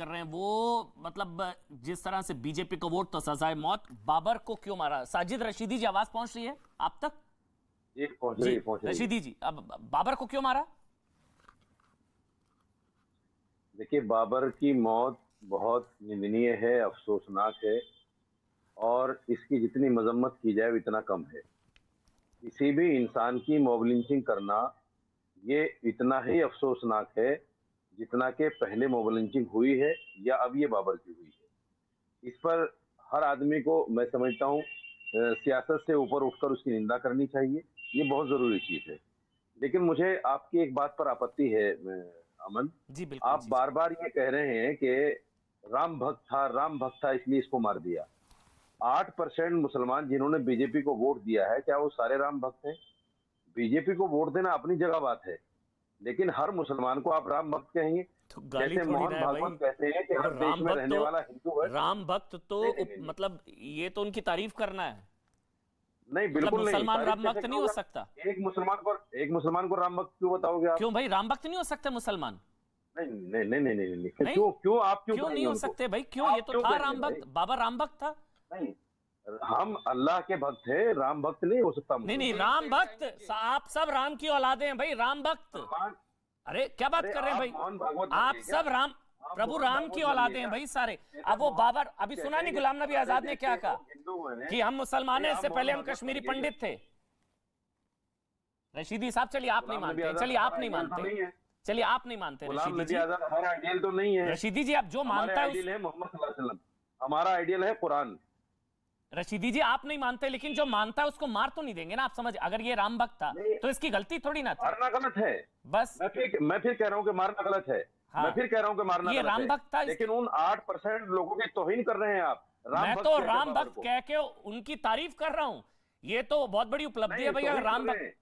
कर रहे हैं वो, मतलब जिस तरह से बीजेपी को वोट तो सजाए मौत, बाबर को क्यों मारा? साजिद रशीदी जी, आवाज पहुंच रही है आप तक? जी पहुंच रही है। रशीदी जी, अब बाबर को क्यों मारा? देखिए, बाबर की मौत बहुत निंदनीय है, अफसोसनाक है, और इसकी जितनी मजम्मत की जाए इतना कम है। किसी भी इंसान की मॉब लिंचिंग करना ये इतना ही अफसोसनाक है जितना कि पहले मॉब लिंचिंग हुई है या अब ये बाबर की हुई है। इस पर हर आदमी को, मैं समझता हूँ, सियासत से ऊपर उठकर उसकी निंदा करनी चाहिए। ये बहुत जरूरी चीज है। लेकिन मुझे आपकी एक बात पर आपत्ति है, अमन। जी बिल्कुल। आप बार बार ये कह रहे हैं कि राम भक्त था इसलिए इसको मार दिया। 8% मुसलमान जिन्होंने बीजेपी को वोट दिया है, क्या वो सारे राम भक्त हैं? बीजेपी को वोट देना अपनी जगह बात है, लेकिन हर मुसलमान को आप राम भक्त कहेंगे? तो गाली जैसे थोड़ी मोहन ना है भागवत भाई। कहते हैं कि हर देश में रहने वाला हिंदू है। राम भक्त तो नहीं। मतलब ये तो उनकी तारीफ करना है। नहीं, बिल्कुल नहीं। मुसलमान राम भक्त नहीं हो सकता। एक मुसलमान को राम भक्त क्यों बताओगे आप? क्यों भाई, राम भक्त नहीं हो सकते मुसलमान? नहीं। क्यों नहीं हो सकते भाई? क्यों? ये तो था राम भक्त, बाबर राम भक्त था। नहीं, हम अल्लाह के भक्त हैं, राम भक्त नहीं हो सकता। नहीं, राम भक्त, आप सब राम की औलादे हैं भाई, राम भक्त। अरे क्या बात कर रहे हैं भाई? आप सब राम, प्रभु राम की औलादे हैं भाई सारे। अब वो बाबर, अभी सुना नहीं गुलाम नबी आजाद ने क्या कहा कि हम मुसलमान हैं, इससे पहले हम कश्मीरी पंडित थे। रशीदी साहब, चलिए आप नहीं मानते, चलिए आप नहीं मानते, चलिए आप नहीं मानते रशीदी जी। हमारा आइडियल तो नहीं है रशीदी जी, आप जो मानता है मोहम्मद सल्लल्लाहु अलैहि वसल्लम, हमारा आइडियल है कुरान। रशीदी जी, आप नहीं मानते, लेकिन जो मानता है उसको मार तो नहीं देंगे ना आप? समझ, अगर ये राम भक्त था तो इसकी गलती थोड़ी ना थी। मारना गलत है बस। मैं फिर कह रहा हूं कि मारना गलत है। हाँ। मैं फिर कह रहा हूं कि मारना ये गलत राम है। भक्त था, लेकिन उन 8% लोगों की तौहीन कर रहे हैं आप। मैं तो राम भक्त कह के उनकी तारीफ कर रहा हूं। ये तो बहुत बड़ी उपलब्धि है भाई। अगर राम भक्त,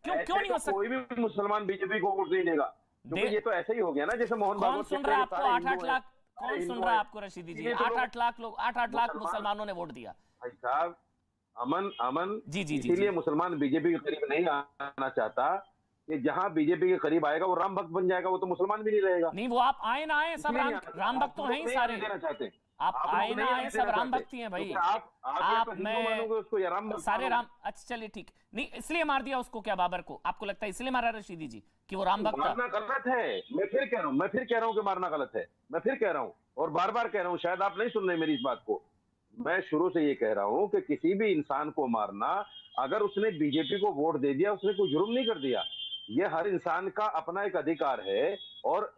क्यों नहीं हो सकता? कोई भी मुसलमान बीजेपी को वोट नहीं देगा, क्योंकि ये तो ऐसा ही हो गया ना जैसे मोहन भागवत। कौन सुन रहा है आपको? 8-8 लाख कौन सुन रहा है आपको रशीदी जी? 8-8 लाख लोग, 8-8 लाख मुसलमानों ने वोट दिया भाई साहब। अमन जी। इसीलिए मुसलमान बीजेपी के करीब नहीं आना चाहता कि जहां बीजेपी के करीब आएगा वो राम भक्त बन जाएगा, वो तो मुसलमान भी नहीं रहेगा। नहीं, वो आप आए ना आए, सब राम भक्त तो हैं ही सारे। देना चाहते, आप आए ना आए, सब राम भक्त ही हैं भाई। आप मैं उसको या राम भक्त सारे राम। अच्छा चलिए ठीक, नहीं इसलिए मार दिया उसको क्या, बाबर को? आपको लगता है इसलिए मारा रशीदी जी कि वो राम भक्त था? मारना गलत है। मैं फिर कह रहा हूं कि मारना गलत है। मैं फिर कह रहा हूं और बार बार कह रहा हूं, शायद आप नहीं सुन रहे मेरी इस बात को। मैं शुरू से ये कह रहा हूं कि किसी भी इंसान को मारना, अगर उसने बीजेपी को वोट दे दिया, उसने कोई जुर्म नहीं कर दिया। ये हर इंसान का अपना एक अधिकार है, और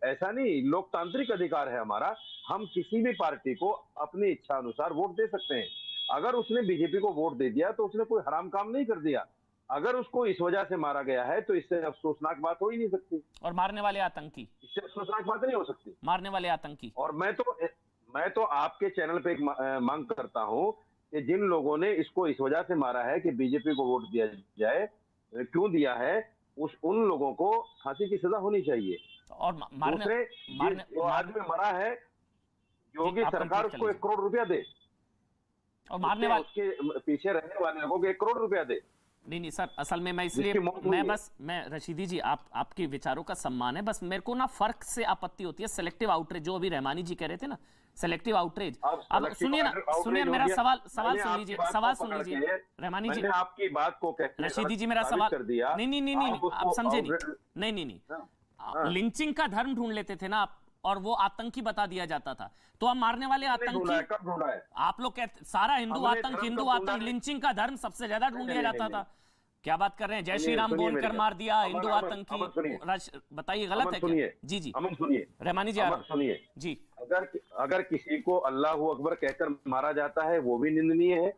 ऐसा नहीं, लोकतांत्रिक अधिकार है हमारा। हम किसी भी पार्टी को अपनी इच्छा अनुसार वोट दे सकते हैं। अगर उसने बीजेपी को वोट दे दिया तो उसने कोई हराम काम नहीं कर दिया। अगर उसको इस वजह से मारा गया है तो इससे अफसोसनाक बात हो ही नहीं सकती। और मारने वाले आतंकी, इससे अफसोसनाक बात नहीं हो सकती। मारने वाले आतंकी। और मैं तो आपके चैनल पे एक मांग करता हूं कि जिन लोगों ने इसको इस वजह से मारा है कि बीजेपी को वोट दिया जाए, क्यों दिया है, उन लोगों को फांसी की सजा होनी चाहिए। और जो आदमी मरा है, योगी सरकार उसको 1 करोड़ रुपया दे, और मारने वाले उसके पीछे रहने वाले लोगों को 1 करोड़ रुपया दे। नहीं सर, असल में मैं इसलिए मैं रशीदी जी, आपके विचारों का सम्मान है, बस मेरे को ना फर्क से आपत्ति होती है। सेलेक्टिव आउटरीच, जो अभी रहमानी जी कह रहे थे ना, सेलेक्टिव आउटरीच। अब सुनिए मेरा सवाल सुन लीजिए रहमानी जी। आपकी बात को रशीदी जी, मेरा सवाल कर दिया। नहीं, आप समझे नहीं। लिंचिंग का धर्म ढूंढ लेते थे ना आप, और वो आतंकी बता दिया जाता था। तो अब मारने वाले आतंकी, कब ढूंढा है? आप लोग कहते सारा हिंदू आतंक, लिंचिंग का धर्म सबसे ज्यादा ढूंढ लिया जाता था। क्या बात कर रहे हैं? जय श्री राम बोलकर मार दिया हिंदू आतंकी। बताइए गलत है क्या? जी अमन सुनिए, रहमानी जी सुनिए जी। अगर किसी को अल्लाह अकबर कहकर मारा जाता है वो भी निंदनीय है।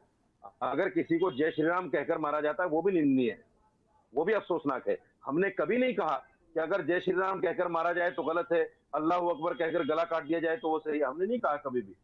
अगर किसी को जय श्री राम कहकर मारा जाता है वो भी निंदनीय है, वो भी अफसोसनाक है। हमने कभी नहीं कहा कि अगर जय श्री राम कहकर मारा जाए तो गलत है, अल्लाह अकबर कहकर गला काट दिया जाए तो वो सही है। हमने नहीं कहा कभी भी।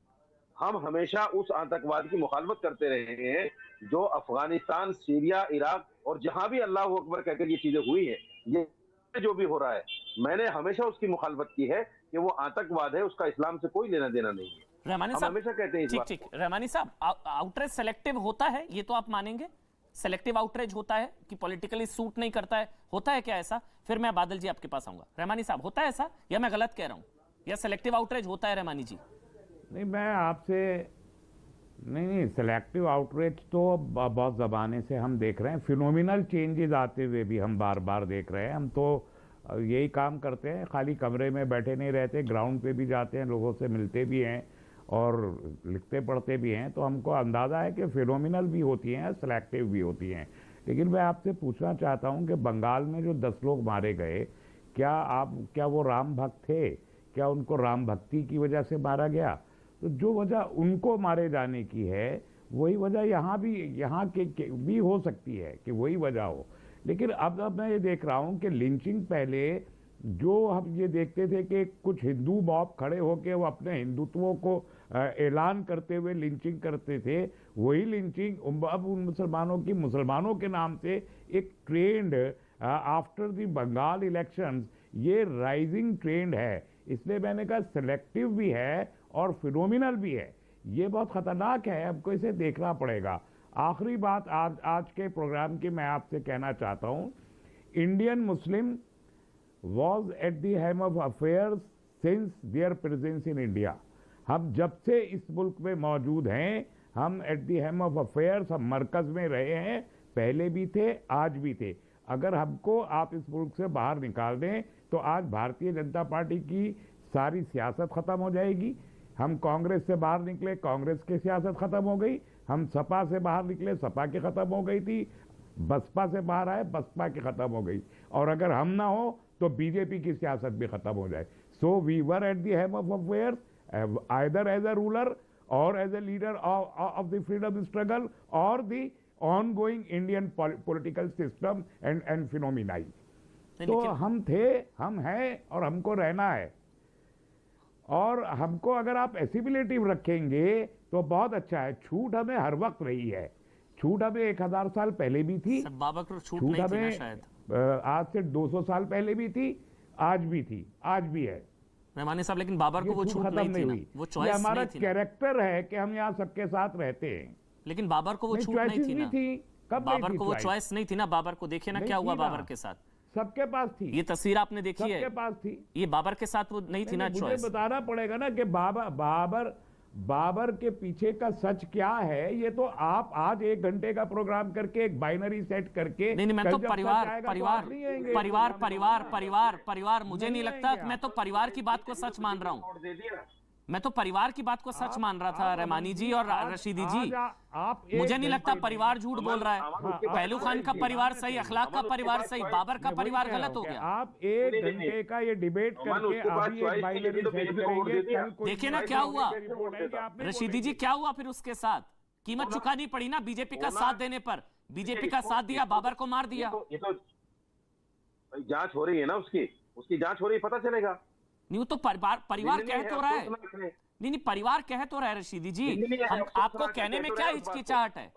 हम हमेशा उस आतंकवाद की मुखालफत करते रहे हैं जो अफगानिस्तान, सीरिया, इराक और जहां भी अल्लाह अकबर कहकर ये चीजें हुई हैं, ये जो भी हो रहा है, मैंने हमेशा उसकी मुखालफत की है कि वो आतंकवाद है, उसका इस्लाम से कोई लेना देना नहीं है। रहमानी साहब हमेशा कहते हैं। ठीक रहमानी साहब, आउटरीच सेलेक्टिव होता है, ये तो आप मानेंगे? सेलेक्टिव आउटरीच होता है कि पॉलिटिकली सूट नहीं करता है, होता है क्या ऐसा? फिर मैं बादल जी आपके पास आऊंगा। रहमानी साहब, होता है ऐसा या मैं गलत कह रहा हूं? या सेलेक्टिव आउटरीच होता है रहमानी जी? नहीं, मैं आपसे नहीं, सेलेक्टिव आउटरीच तो बहुत ज़माने से हम देख रहे हैं। फिनोमिनल चेंजेस आते हुए भी हम बार बार देख रहे हैं। हम तो यही काम करते हैं, खाली कमरे में बैठे नहीं रहते, ग्राउंड पे भी जाते हैं, लोगों से मिलते भी हैं और लिखते पढ़ते भी हैं, तो हमको अंदाज़ा है कि फिनोमिनल भी होती हैं, सेलेक्टिव भी होती हैं। लेकिन मैं आपसे पूछना चाहता हूं कि बंगाल में जो 10 लोग मारे गए, क्या वो राम भक्त थे? क्या उनको राम भक्ति की वजह से मारा गया? तो जो वजह उनको मारे जाने की है, वही वजह यहाँ के भी हो सकती है कि वही वजह हो। लेकिन अब मैं ये देख रहा हूँ कि लिंचिंग पहले जो हम ये देखते थे कि कुछ हिंदू मॉब खड़े होकर वो अपने हिंदुत्वों को ऐलान करते हुए लिंचिंग करते थे, वही लिंचिंग अब उन मुसलमानों के नाम से एक trend after the Bengal elections, ये राइजिंग ट्रेंड है। इसलिए मैंने कहा सेलेक्टिव भी है और फिनोमिनल भी है। ये बहुत खतरनाक है, हमको इसे देखना पड़ेगा। आखिरी बात आज के प्रोग्राम की मैं आपसे कहना चाहता हूँ, Indian Muslim was at the helm of affairs since their presence in India। हम जब से इस मुल्क में मौजूद हैं, हम eight the helm of affairs, हम मरकज में रहे हैं, पहले भी थे, आज भी थे। अगर हमको आप इस मुल्क से बाहर निकाल दें तो आज भारतीय जनता पार्टी की सारी सियासत खत्म हो जाएगी। हम कांग्रेस से बाहर निकले, कांग्रेस की सियासत खत्म हो गई। हम सपा से बाहर निकले, सपा की खत्म हो गई थी। बसपा से बाहर आए, बसपा की खत्म हो गई। और अगर हम ना हो तो बीजेपी की सियासत भी खत्म हो जाए। So we were at the helm of affairs, either as a ruler और as a leader of the freedom struggle और the ongoing Indian political system and phenomena. तो हम थे, हम हैं और हमको रहना है। और हमको अगर आप एसिबिलिटी रखेंगे तो बहुत अच्छा है। छूट हमें हर वक्त रही है, छूट हमें 1000 साल पहले भी थी, छूट नहीं थी ना शायद, आज से 200 साल पहले भी थी, आज भी थी, आज भी है रहमानी साहब। लेकिन बाबर को वो छूट नहीं थी ना, वो चॉइस नहीं थी। हमारा कैरेक्टर है कि हम यहाँ सबके साथ रहते हैं। लेकिन बाबर को वो छूट नहीं थी ना, बाबर को वो चॉइस नहीं थी ना। बाबर को देखिए ना क्या हुआ बाबर के साथ, सबके पास थी। ये तस्वीर आपने देखी है, सबके पास थी। ये बाबर के साथ वो नहीं थी ना चॉइस। मुझे बताना पड़ेगा ना कि बाबर के पीछे का सच क्या है। ये तो आप आज 1 घंटे का प्रोग्राम करके एक बाइनरी सेट करके नहीं, मैं तो परिवार मुझे नहीं लगता। मैं तो परिवार की बात को सच मान रहा हूँ, मैं तो परिवार की बात को सच मान रहा था रहमानी जी और रशीदी जी। मुझे नहीं लगता परिवार झूठ बोल रहा है। पहलू खान का परिवार सही, अखलाक का परिवार सही, बाबर का परिवार गलत हो गया। आप 1 घंटे का ये डिबेट करके अभी एक बाइनरी सेट करेंगे। देखिए ना क्या हुआ रशीदी जी, क्या हुआ फिर उसके साथ? कीमत चुकानी पड़ी ना बीजेपी का साथ देने पर। बीजेपी का साथ दिया, बाबर को मार दिया। ये तो जांच हो रही है ना, उसकी जांच हो रही है, पता चलेगा। नहीं, वो तो परिवार कह तो रहा है। नहीं, परिवार कह तो रहा है रशीदी जी। हम आपको कहने में क्या हिचकिचाहट है?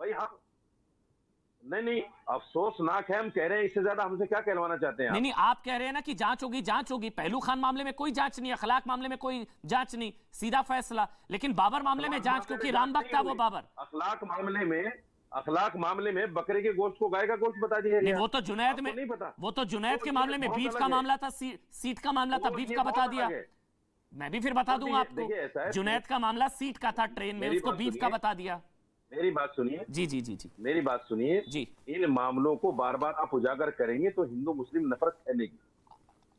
नहीं, अफसोसनाक है, हम कह रहे हैं। इससे ज्यादा हमसे क्या कहलवाना चाहते हैं? नहीं, आप कह रहे हैं ना कि जांच होगी। पहलू खान मामले में कोई जांच नहीं, अखलाक मामले में कोई जांच नहीं, सीधा फैसला। लेकिन बाबर मामले में जांच, क्योंकि राम भक्त था वो बाबर। अखलाक मामले में बकरे के गोश्त को गाय का गोश्त बता दिया गया। वो तो जुनैद में, वो तो जुनैद के मामले में बीफ का मामला था, सीट का मामला था, बीफ का बता दिया। मैं भी फिर बता दूंगा आपको, जुनैद का मामला सीट का था, ट्रेन में, उसको बीफ का बता दिया। मेरी बात सुनिए। जी मेरी बात सुनिए जी। इन मामलों को बार बार आप उजागर करेंगे तो हिंदू मुस्लिम नफरत फैलेगी।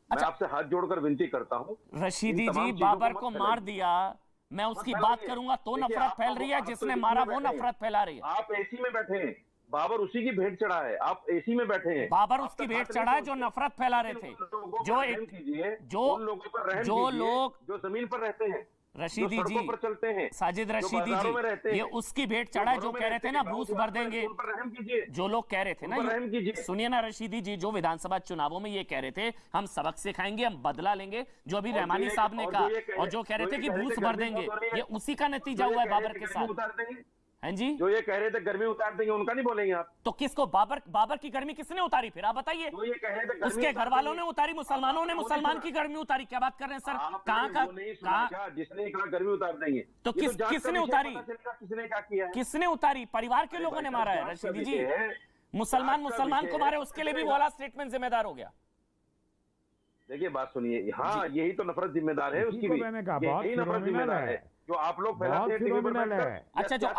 मैं आपसे हाथ जोड़कर विनती करता हूँ। रशीदी जी, बाबर को मार दिया, मैं उसकी बात करूंगा तो नफरत फैल रही है, जिसने मारा वो नफरत फैला रही है। आप एसी में बैठे हैं, बाबर उसी की भेंट चढ़ा है, आप एसी में बैठे हैं। बाबर उसकी भेंट चढ़ा है जो नफरत फैला रहे थे, जो लोग जो जमीन पर रहते हैं, रशीदी जी पर चलते हैं, साजिद रशीदी जी, ये उसकी भेंट चढ़ा है जो कह रहे थे ना घूस भर देंगे। जो लोग कह रहे थे ना, सुनिए ना रशीदी जी, जो विधानसभा चुनावों में ये कह रहे थे हम सबक सिखाएंगे, हम बदला लेंगे, जो अभी रहमानी साहब ने कहा, और जो कह रहे थे कि घूस भर देंगे, ये उसी का नतीजा हुआ है बाबर के साथ। हैं जी, जो ये कह रहे थे गर्मी उतार देंगे, उनका नहीं बोलेंगे आप? तो किसको? बाबर की गर्मी किसने उतारी फिर आप बताइए? उसके घर वालों ने उतारी, मुसलमानों ने मुसलमान की गर्मी उतारी। क्या बात कर रहे हैं सर? कहाँ जिसने कहा गर्मी उतार देंगे, तो किसने उतारी? किसने क्या किया? किसने उतारी? परिवार के लोगों ने मारा है रशीदी जी। मुसलमान को मारे, उसके लिए भी वो वाला स्टेटमेंट जिम्मेदार हो गया। देखिए बात सुनिए, हाँ यही तो नफरत जिम्मेदार है इसी उसकी को भी, मैंने कहा, बहुत यही नफरत फिनोमिनल जिम्मेदार है है, जो आप लोग बहुत फैलाते हैं टीवी पर फिनोमिनल बैठकर। है। अच्छा, जो या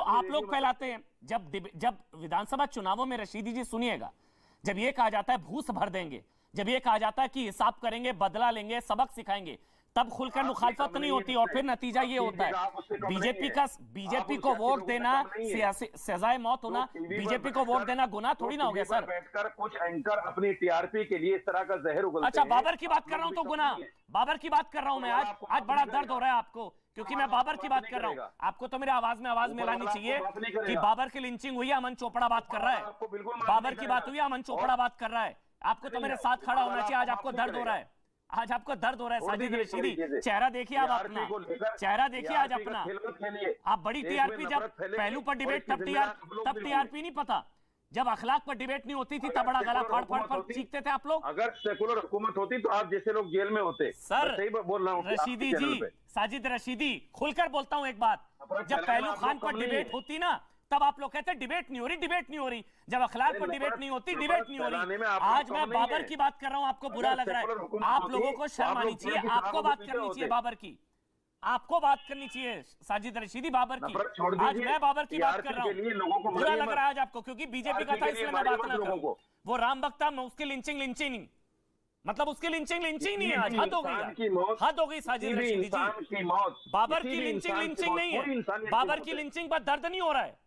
आप लोग फैलाते हैं, जब विधानसभा चुनावों में रशीदी जी सुनिएगा, जब ये कहा जाता है घूस भर देंगे, जब ये कहा जाता है कि हिसाब करेंगे, बदला लेंगे, सबक सिखाएंगे, तब खुलकर मुखालफत नहीं होती और फिर नतीजा ये होता है बीजेपी को वोट देना सजाए मौत होना, बीजेपी को वोट देना गुनाह थोड़ी ना हो गया सर। बैठकर कुछ एंकर अपनी टीआरपी के लिए इस तरह का जहर उगलते अच्छा, हैं। बाबर की बात कर रहा हूं तो गुनाह, बाबर की बात कर रहा हूं मैं। आज बड़ा दर्द हो रहा है आपको, क्योंकि मैं बाबर की बात कर रहा हूं। आपको तो मेरे आवाज में आवाज मिलानी चाहिए कि बाबर की लिंचिंग हुई है, अमन चोपड़ा बात कर रहा है, बाबर की बात हुई है, अमन चोपड़ा बात कर रहा है। आपको तो मेरे साथ खड़ा होना चाहिए। आज आपको दर्द हो रहा है, आज आपको दर्द हो रहा है साजिद रशीदी। चेहरा देखिए आप अपना, चेहरा देखिए आज अपना। आप बड़ी टीआरपी, जब पहलू पर डिबेट तब टीआरपी नहीं पता, जब अखलाक पर डिबेट नहीं होती थी तब बड़ा गला फाड़ फाड़ पर चीखते थे आप लोग। अगर सेकुलर हुकूमत होती तो आप जैसे लोग जेल में होते। सर सही बोल रहा हूँ रशीदी जी, साजिद रशीदी, खुलकर बोलता हूं एक बात, जब पहलू खान पर डिबेट होती ना तब आप लोग कहते हैं डिबेट नहीं हो रही, डिबेट नहीं हो रही। जब अखलाक पर डिबेट नहीं होती, डिबेट नहीं हो रही। आज मैं बाबर की बात कर रहा हूं, आपको बुरा लग रहा है। आप लोगों को शर्म आनी चाहिए, आपको बात करनी चाहिए बाबर की, आपको बात करनी चाहिए साजिद रशीदी बाबर की। आज मैं बाबर की बात कर रहा हूं, बुरा लग रहा है आज आपको, क्योंकि बीजेपी का था इसलिए मैं बात ना करूं। वो राम भक्त था, उसकी लिंचिंग नहीं, मतलब उसकी लिंचिंग नहीं है। आज हद हो गई, हद हो गई साजिद रशीदी जी। बाबर की लिंचिंग नहीं है, बाबर की लिंचिंग पर दर्द नहीं हो रहा है,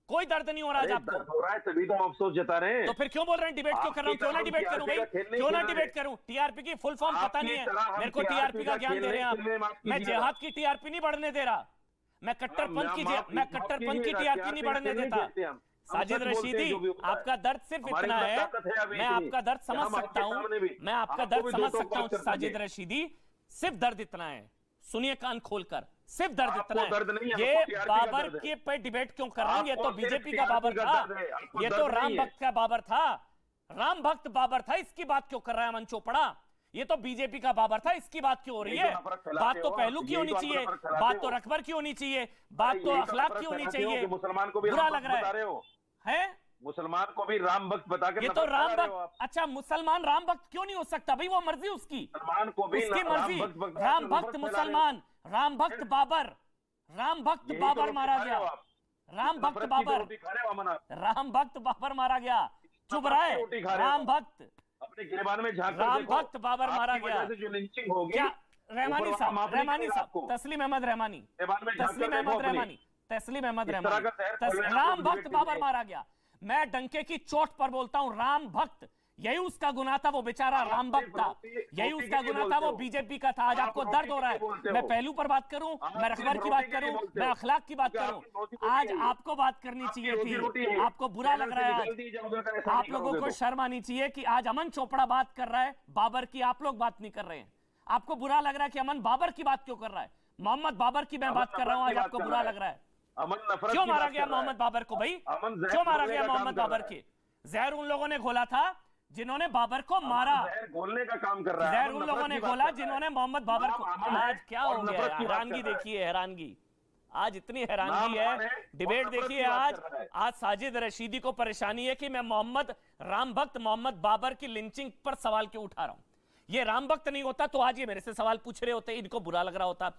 कोई दर्द नहीं हो रहा है आपको। हो रहा है तभी तो हम अफसोस जता रहे हैं। तो फिर क्यों बोल रहे हैं डिबेट क्यों कर रहा हूं? क्यों ना डिबेट करूं भाई, क्यों ना डिबेट करूं? टीआरपी की फुल फॉर्म पता नहीं है मेरे को, टीआरपी का ज्ञान दे रहे हैं आप। मैं जिहाद की टीआरपी नहीं बढ़ने दे रहा, मैं कट्टरपंथ की टीआरपी नहीं बढ़ने देता। साजिद रशीदी, आपका दर्द सिर्फ इतना है, मैं आपका दर्द समझ सकता हूं, मैं आपका दर्द समझ सकता हूं साजिद रशीदी, सिर्फ दर्द इतना है, सुनिए कान खोलकर, सिर्फ दर्द इतना है। ये बाबर के पे डिबेट क्यों कर रहा हूं? ये तो बीजेपी का बाबर था, ये तो राम भक्त का बाबर था, राम भक्त बाबर था, इसकी बात क्यों कर रहा है अमन चोपड़ा? ये तो बीजेपी का बाबर था, इसकी बात क्यों हो रही है? बात तो पहलू की होनी चाहिए, बात तो रकबर की होनी चाहिए, बात तो अखलाक की होनी चाहिए। मुसलमान को भी बुरा लग रहा है, मुसलमान को भी राम भक्त बताकर, ये तो राम भक्त, अच्छा मुसलमान राम भक्त क्यों नहीं हो सकता भाई? वो मर्जी उसकी, मुसलमान को भी उसकी मर्जी। राम भक्त मुसलमान, राम भक्त बाबर, राम भक्त बाबर मारा गया, राम भक्त बाबर, राम भक्त बाबर मारा गया, चुप रहा है राम भक्त, अपने गिरबान में झांक राम भक्त बाबर मारा गया। जो लिंचिंग होगी, क्या रहमानी साहब, तस्लीम अहमद रहमानी, राम भक्त बाबर मारा गया। मैं डंके की चोट पर बोलता हूं, राम भक्त, यही उसका गुनाह था, वो बेचारा राम भक्त था, यही उसका गुनाह था, वो बीजेपी का था। आज आपको दर्द हो रहा है, मैं पहलू पर बात करूं, मैं रखबर की बात करूं, मैं अखलाक की बात करूं। आज आपको बात करनी चाहिए थी, आपको बुरा लग रहा है आज। आप लोगों को शर्म आनी चाहिए कि आज अमन चोपड़ा बात कर रहा है बाबर की, आप लोग बात नहीं कर रहे हैं। आपको बुरा लग रहा है कि अमन बाबर की बात क्यों कर रहा है? मोहम्मद बाबर की मैं बात कर रहा हूं, आज आपको बुरा लग रहा है। क्यों मारा गया मोहम्मद बाबर को भाई? क्यों मारा गया मोहम्मद बाबर के? जहर उन लोगों ने घोला था जिन्होंने बाबर को मारा, घोलने का काम कर रहा है। जहर उन लोगों ने घोला जिन्होंने मोहम्मद बाबर को। आज क्या हो गया? हैरानगी देखिए, हैरानगी, आज इतनी हैरानगी है। डिबेट देखिए आज साजिद रशीदी को परेशानी है कि मैं मोहम्मद राम भक्त मोहम्मद बाबर की लिंचिंग पर सवाल क्यों उठा रहा हूं। ये राम भक्त नहीं होता तो आज ये मेरे से सवाल पूछ रहे होते, इनको बुरा लग रहा होता।